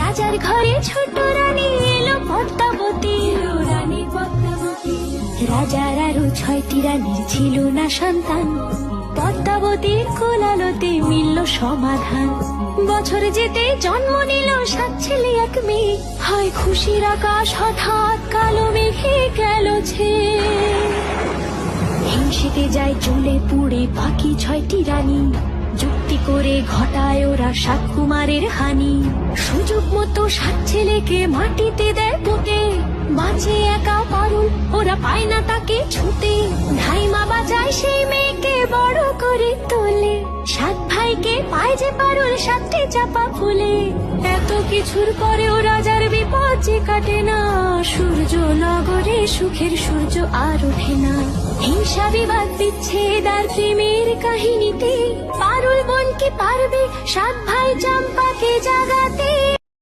রাজার ঘরে ছোট রানী এলো পদ্মাবতী। রাজার আরো 6টি রানীর ছিল না সন্তান, পদ্মাবতীর কোলালতে মিলল সমাধান। বছর যেতে জন্ম নিল 7 ছেলে 1 মেয়ে, হয় খুশির আকাশ হঠাৎ কালো মেঘে গেল ছেয়ে। হিংসেতে যায় জ্বলে পুড়ে বাকি 6টি রানী, যুক্তি করে ঘটায় ওরা 7 কুমারের হানি। সুযোগ মতো 7 ছেলেকে মাটিতে দেয় পুঁতে, বাঁচে একা পারুল, ওরা পায় না তাকে ছুতে। ধাইমা বাজায় সেই মেয়েকে বড় করে তোলে, 7 ভাইকে পায় যে পারুল 7টি চাপা ফুলে। এত কিছুর পরেও রাজার বিপদ যে কাটে না, সূর্য নগরে সুখের সূর্য আর ওঠে না। হিংসা বিবাদ বিচ্ছেদ আর প্রেমের কাহিনীতে পারুল বোন কি পারবে 7 ভাই চম্পাকে জাগাতে।